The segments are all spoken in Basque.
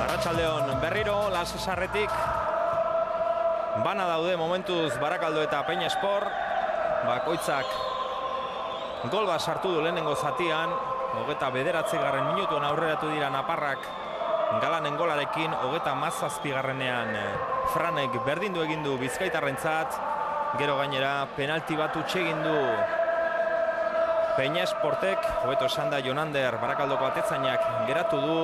Arratsaldeon berriro Lasesarretik bana daude momentuz Barakaldo eta Peñaspor. Bakoitzak gol bat sartu du lehenengo zatian, 29. minutuan aurreratu dira naparrak Galanen golarekin, 37. Franek berdindu egin du bizkaitarrentzat, gero gainera penalti bat utzi egin du Peñasportek, hobeto esan da Jonander Barakaldoko atezainak geratu du.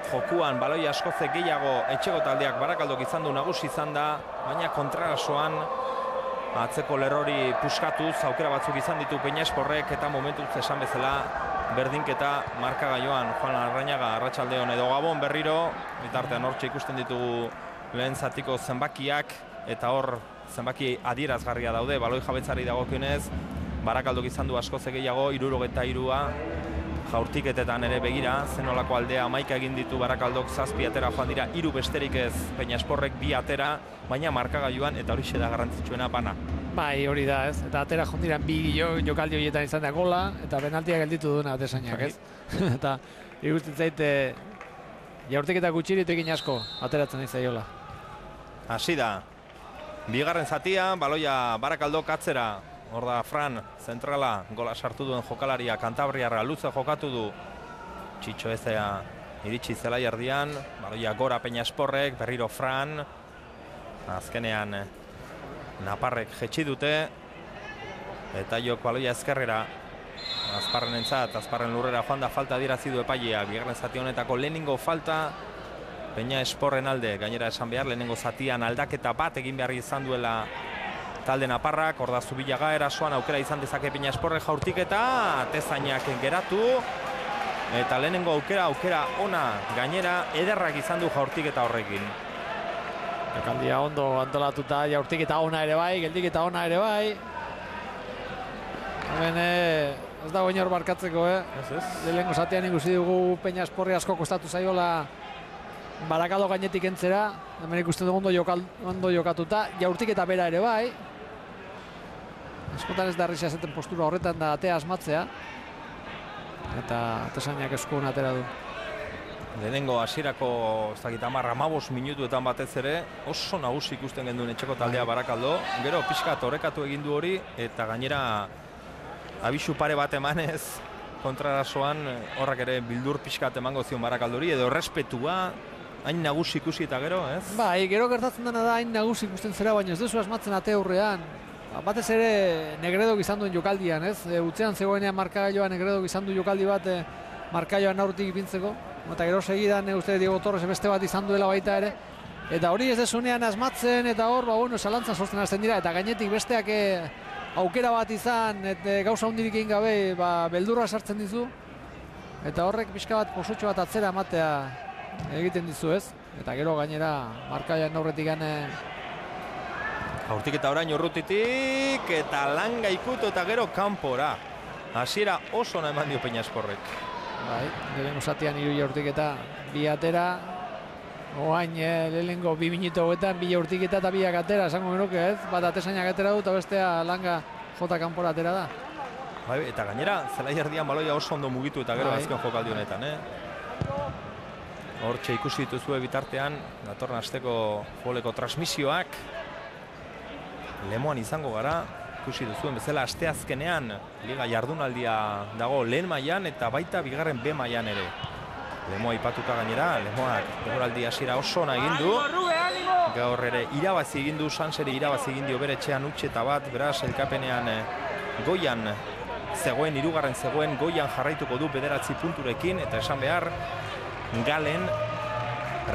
Jokuan baloi askoze gehiago etxeko taldeak Barakaldok izan du nagusi izan da, baina kontrarasoan atzeko lerrori puskatuz aukera batzuk izan ditu Peñasporrek eta momentuz esan bezala berdinketa markagailuan. Juan Arrañaga, arratsaldeon edo gabon berriro, bitartean hortxe ikusten ditugu lehen zatiko zenbakiak eta hor zenbaki adierazgarria daude baloi jabetzari dagokionez. Barakaldok izan du askoze gehiago, 73a. Jaurtiketetan ere begira, zenolako aldea 11 egin ditu Barakaldok, 7 atera joan dira, 3 besterik ez, Peñasporrek 2 atera, baina markagailuan eta horixe da garrantzitsuena bana. Bai, hori da, ez? Eta atera joan dira 2 jokaldi horietan izan da gola, eta penaltia gelditu duena atesainak, ez? Eta ikusten zaite jaurtiketa gutxiritu egin asko ateratzen izaiola. Hasi da, bigarren zatia, baloia Barakaldok atzera. Hor da Fran, zentrala, gola sartu duen jokalaria, Kantabriarra luze jokatu du. Txitxo ezea iritsi zelai erdian, baloia gora Peñasporrek, berriro Fran. Azkenean naparrek jetxi dute. Eta jok baloia ezkerrera. Azparren entzat, Azparren lurrera joan da falta dirazi du epailea. Bigarren zati honetako lehenengo falta Peñasporren alde. Gainera esan behar, lehenengo zatian aldaketa bat egin behar izan duela talde naparrak, hor da Zubillaga erasoan aukera izan dezake Peñasporrek jaurtiketa, atezainak geratu, eta lehenengo aukera ona gainera ederrak izan du jaurtiketa horrekin. Jokaldia ondo antolatuta, jaurtiketa ona ere bai, geldiketa ona ere bai. Hemen ez dago inor barkatzeko, lehenengo zatean ikusi dugu Peñasporri asko kostatu zaiola Barakaldo gainetik entzera, hemen ikusten dugu ondo jokatuta, jaurtiketa bera ere bai. Eskotan ez da errexia zeten postura horretan da atea asmatzea. Eta atesainak eskuan atera du. Lehenengo hasierako ez dakit 10-15 minutuetan batez ere oso nagusi ikusten genduen etxeko taldea Barakaldo. Gero pixkat orekatu egin du hori eta gainera abisu pare bat emanez kontrarasoan horrak ere bildur pixkat emango zion Barakaldori edo errespetua hain nagusi ikusi eta gero, ez? Bai, gero gertatzen dena da hain nagusi ikusten zera, baina ez duzu asmatzen ate aurrean. Batez ere Negredok izan duen jokaldian, ez? Utzean zegoenean markagailoan Negredok izan du jokaldi bat markagailoan aurretik ipintzeko. Eta gero segidan uste Diego Torres beste bat izan duela baita ere. Eta hori ez desunean asmatzen eta hor, zalantza sortzen hasten dira. Eta gainetik besteak aukera bat izan, eta gauza hundirik egin gabe, beldurra sartzen dizu. Eta horrek pixka bat posutxo bat atzera ematea egiten dizu, ez? Eta gero gainera markaian aurretik jaurtiketa orain urrutitik eta langa ikutu eta gero kanpora. Hasiera oso ona eman dio Peñasporrek. Bai, lehenengo zatian 3 jaurtiketa, 2 atera. Oain lehenengo 2 minutu hauetan 2 jaurtiketa eta 2 atera, esango genuke, ez? Bat atesainak atera du eta bestea langa jota kanpora atera da. Bai, eta gainera zelai erdian baloia oso ondo mugitu eta gero azken jokaldi honetan, Hortxe ikusi dituzue bitartean, datorren asteko futboleko transmisioak. Lemoan izango gara, ikusi duzuen bezala asteazkenean liga jardunaldia dago lehen mailan eta baita bigarren B mailan ere. Lemoa ipatuka gainera, Lemoak denboraldi hasiera oso ona egin du. Gaur ere irabazi egin du, Sanseri irabazi egin dio bere etxean utxe eta bat, beraz elkapenean goian zegoen, 3. zegoen, goian jarraituko du 9 punturekin eta esan behar Galen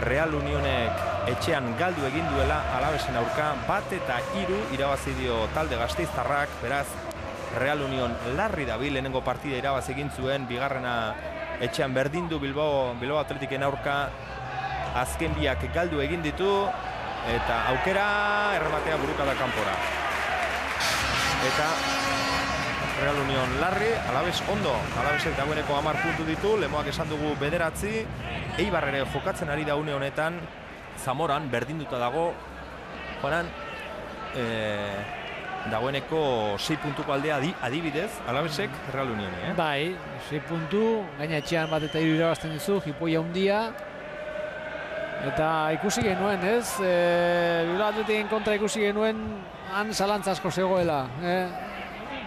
Real Unionek etxean galdu egin duela Alavesen aurka 1-3 irabazi dio talde gasteiztarrak, beraz Real Union larri dabil, lehenengo partida irabazi egin zuen, bigarrena etxean berdindu Bilbao Atletiken aurka, azken biak galdu egin ditu eta aukera errematea burukada kanpora. Eta Real Union larri, Alaves ondo, Alavesek dagoeneko 10 puntu ditu, Lemoak esan dugu 9, Eibar ere jokatzen ari da une honetan, Zamoran berdinduta dago, Juanan, dagoeneko 6 puntuko aldea adibidez, Alavesek Real Unioni, Bai, 6 puntu, gaina etxean bat eta 3 irabazten dizu, jipoia hundia, Eta ikusi genuen, ez? Bilbao Athleticen kontra ikusi genuen han zalantza asko zegoela.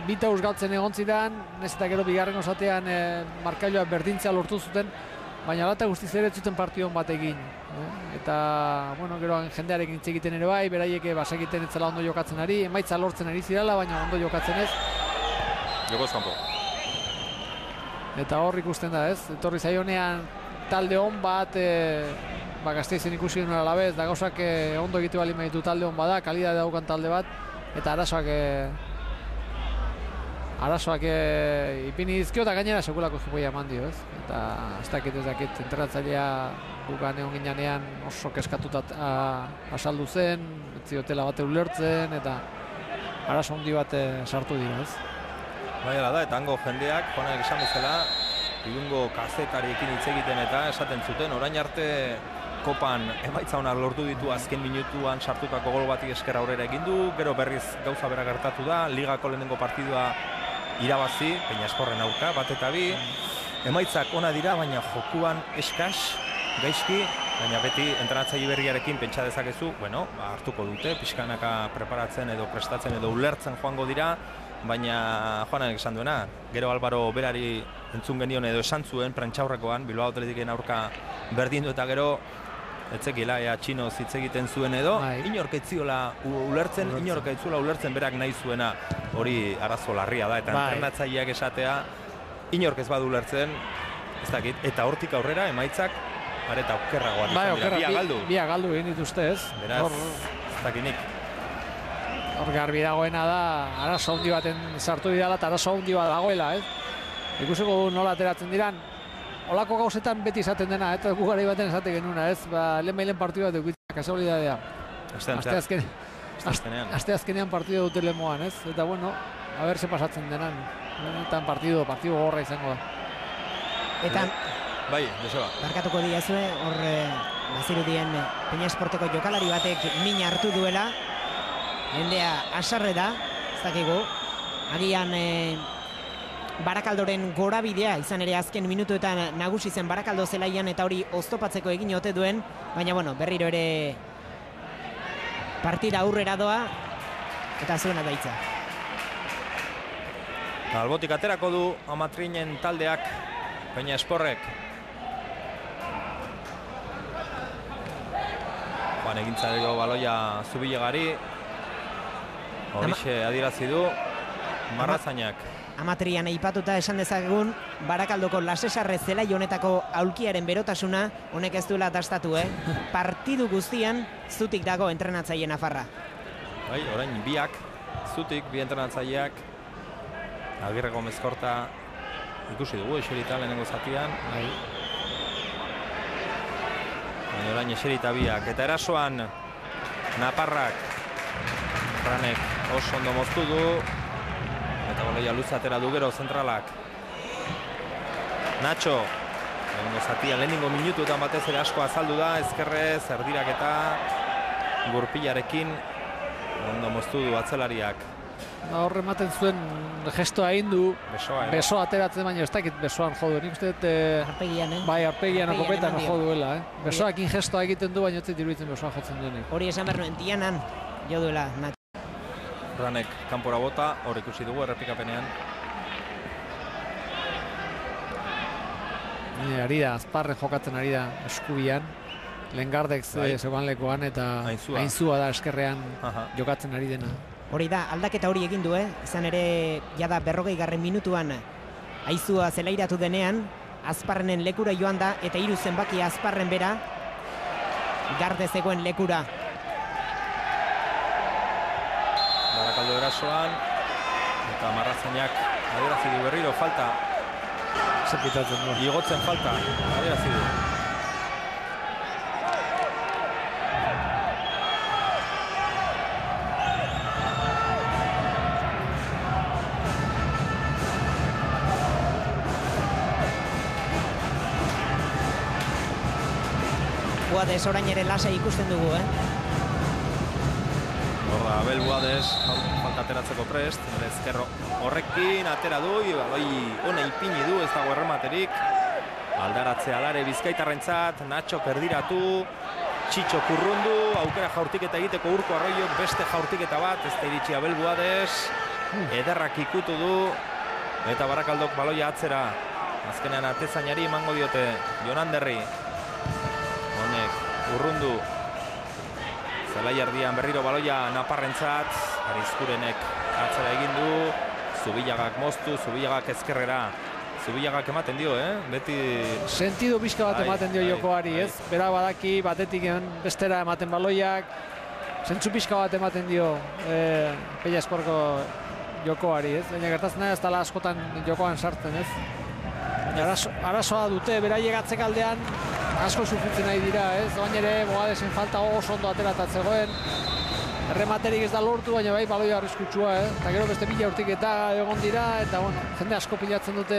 Bita galtzen egon zidan, ez eta gero bigarren zatean markailoa berdintzea lortu zuten, baina lata guztiz ere zuten partidon bat egin. Eta, bueno, gero jendearekin hitz egiten ere bai, beraiek basakiten etzela ondo jokatzen ari, emaitza lortzen ari zirala, baina ondo jokatzen ez. Jokoz kanpo. Eta hor ikusten da, ez? Etorri zaionean talde hon bat, Gasteizen ikusi genuen alabez, da gauzak ondo egite bali maitu talde hon bada, kalidade daukan talde bat, eta arazoak ipini dizkio eta gainera sekulako jipoia eman dio, ez? Eta ez dakit entrenatzailea gugan egon ginean oso keskatuta asaldu zen, ez ziotela bate ulertzen, eta arazo handi bat sartu dira, ez? Baina da, eta hango jendeak, joanak esan bezala, Irungo kazetariekin hitz egiten eta esaten zuten, orain arte kopan emaitza onak lortu ditu azken minutuan sartutako gol batik esker aurrera egin du, gero berriz gauza bera gertatu da, ligako lehenengo partidua irabazi, Peñaskorren aurka, bat eta bi, emaitzak ona dira, baina jokuan eskas, gaizki, baina beti entrenatzaile berriarekin pentsa dezakezu, bueno, hartuko dute, pixkanaka preparatzen edo prestatzen edo ulertzen joango dira, baina Joanak esan duena, gero Álvaro berari entzun genion edo esan zuen prentxaurrekoan, Bilbao Athleticen aurka berdindu eta gero etzekila txinoz hitz egiten zuen edo, inork etziola ulertzen, inork etziola ulertzen berak nahi zuena, hori arazo larria da, eta entrenatzaileak esatea, inork ez badu ulertzen, ez dakit, eta hortik aurrera emaitzak areta okerragoak izan dira, bia galdu egin dituzte, ez? Beraz, ez dakinik. Hor garbi dagoena da, arazo handi baten sartu didala eta arazo handi bat dagoela, ez? Ikusiko nola ateratzen diran, olako gauzetan beti izaten dena, eta gu garai baten esate genuna, ez? Lehen partidu bat eukitzak, kasualidadea. Aste azkenean partidu dute lemoan, ez? Eta bueno, a ber se pasatzen denan. Benetan partidu gorra izango da. Eta bai, Joseba. Barkatuko diazue, hor bazirudien Peñasporteko jokalari batek min hartu duela. Jendea asarre da, ez dakigu. Agian Barakaldoren gorabidea izan ere azken minutuetan nagusi zen Barakaldo zelaian eta hori oztopatzeko egin ote duen, baina bueno, berriro ere partida aurrera doa eta zuena daitza. Albotik aterako du Amatrinen taldeak Peñasporrek. Juan egintzario baloia Zubilegari. Horixe adierazi du Marrazainak. Amatrian aipatuta esan dezagun Barakaldoko Lasesarre zelai honetako aulkiaren berotasuna honek ez duela dastatu, Partidu guztian zutik dago entrenatzaile nafarra. Bai, orain biak zutik, bi entrenatzaileak Agirre Gomez Korta ikusi dugu eserita lehenengo zatian. Baina orain eserita biak eta erasoan Naparrak Ranek oso ondo moztu du eta baloia luze atera du gero zentralak. Nacho lehenengo zatia lehenengo minutuetan batez ere asko azaldu da, ezkerrez erdirak eta gurpilarekin ondo moztu du atzelariak. Hor ematen zuen gestoa egin du, besoa ateratzen, baina ez dakit besoan jo du. Nik uste dut bai, arpegian okopetan jo duela. Besoakin gestoa egiten du, baina ez iruditzen besoa jotzen duenik. Hori esan behar nuen, Tianan jo duela. Ranek kanpora bota, hor ikusi dugu errepikapenean. Ari da, Azparren jokatzen ari da eskubian. Lengardek zegoan lekuan eta Ainzua da eskerrean jokatzen ari dena. Hori da, aldaketa hori egin du, izan ere jada 40. minutuan Ainzua zelairatu denean, Azparrenen lekura joan da eta 3 zenbaki Azparren bera Garde zegoen lekura. Barakaldo erasoan eta Marrazainak adierazi du berriro falta. Zepitatzen du. Igotzen falta, adierazi du. Buades orain ere lasa ikusten dugu, Horda, Abel Buades, falta ateratzeko prest, ezkerro horrekin atera du, baloi ona ipini du, ez dago errematerik. Aldaratze alare Bizkaitarrentzat, Nacho perdiratu, Txitxo Kurrundu, aukera jaurtiketa egiteko Urko Arroiok beste jaurtiketa bat, ez da iritsi Abel Buades, ederrak ikutu du, eta Barakaldok baloia atzera. Azkenean atezainari emango diote Jon Anderri. Honek Urrundu. Zelai erdian berriro baloia Naparrentzat, Arizkurenek atzera egin du, Zubilagak moztu, Zubilagak ezkerrera. Zubilagak ematen dio, beti... Sentido pixka bat ematen dio jokoari, ez? Bera badaki, batetik bestera ematen baloiak, zentzu pixka bat ematen dio Peñasporko jokoari, ez? Baina gertatzen ez dela askotan jokoan sartzen, ez? Baina arazoa dute, beraiek atzekaldean asko sufritzen nahi dira, ez? Baina ere, Bogadesen falta oso ondo ateratatzegoen. Errematerik ez da lortu, baina bai baloia arriskutsua, eta gero beste mila urtiketa egon dira, eta bueno, jende asko pilatzen dute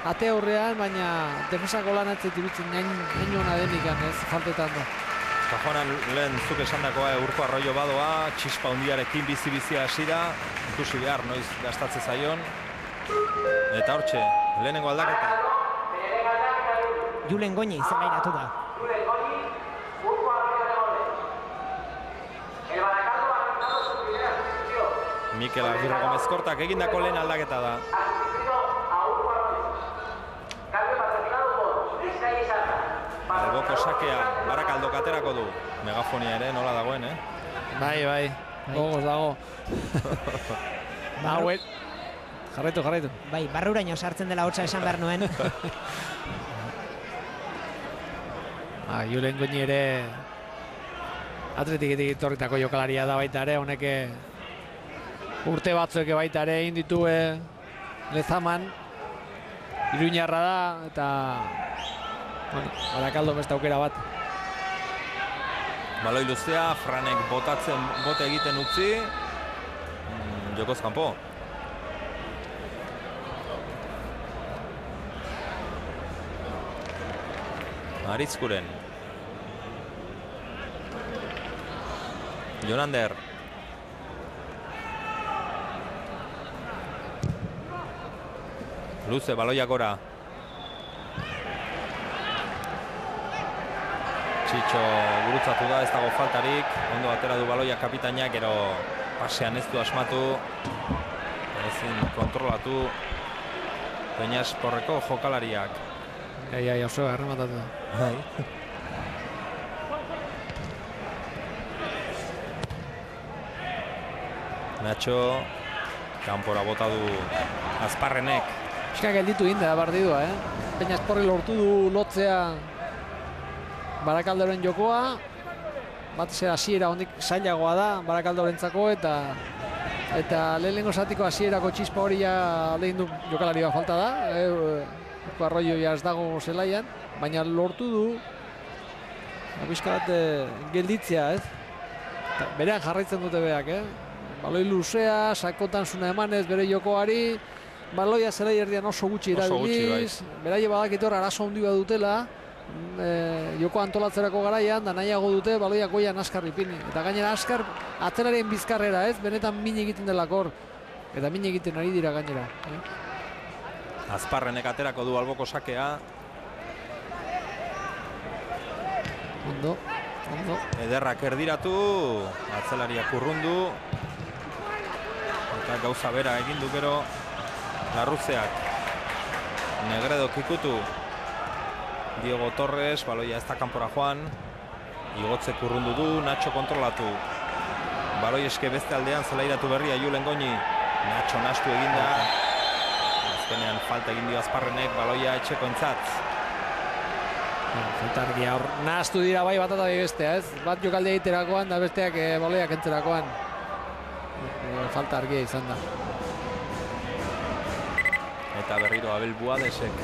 ate aurrean, baina defensako lan atzait irutzen nain hona denik, ez, faltetan da. Kajoanan lehen zuk esandakoa Urko Arroio badoa, txispa hundiarekin bizi-bizia hasira, ikusi behar noiz gastatze zaion, eta hortxe, lehenengo aldaketa. Julen Goñi zelairatu da. Mikel Agirre Gomez Kortak egindako lehen aldaketa da. Alboko sakea Barakaldok aterako du. Megafonia ere nola dagoen, Bai, gogoz dago. Jarraitu. Bai, barruraino sartzen dela hotza esan behar nuen. Julen Goñi ere Atletikitik etorritako jokalaria da baita ere, honek urte batzuek baita ere egin ditu Lezaman, Iruñarra da, eta Barakaldo beste aukera bat. Baloi luzea, Franek bote egiten utzi, jokoz kanpo. Arizkuren. Jon Ander. Luze, baloia gora. Txitxo gurutzatu da, ez dago faltarik. Ondo atera du baloia kapitainak, gero pasean ez du asmatu. Ezin kontrolatu Peñasporreko jokalariak. Oso errematatu da. Nacho, kanpora bota du Azparrenek. Pixka gelditu inda partidua, Peñasporri lortu du lotzea Barakaldoren jokoa. Batze hasiera hondik zailagoa da Barakaldorentzako, eta lehenengo zatiko hasierako txispa hori lehen du jokalari bat falta da. Urko Arroio ez dago zelaian, baina lortu du pixka bat gelditzea, ez? Berean jarraitzen dute beak, Baloi luzea, sakotan zuna emanez bere jokoari, baloia zelai erdian oso gutxi erabiliz, beraie badakitor arazo handi bat dutela, joko antolatzerako garaian, da nahiago dute baloiak goian askar ipini. Eta gainera askar atzelarien bizkarrera, ez? Benetan min egiten delakor, eta min egiten ari dira gainera. Azparrenek aterako du alboko sakea. Ondo. Ederrak erdiratu, atzelariak urrundu. Eta gauza bera egin du gero Larruzeak. Negredok ikutu. Diego Torres, baloia ez da kanpora joan. Igotzek urrundu du, Nacho kontrolatu. Baloi eske beste aldean zelairatu berria Julen Goñi. Nacho nastu eginda. Azkenean falta egin dio Azparrenek, baloia etxeko entzat. Falta argia hor, nahastu dira bai bat eta bestea, ez? Bat jokalde egiterakoan da besteak baloiak entzerakoan. Falta argia izan da. Eta berriro Abel Buadesek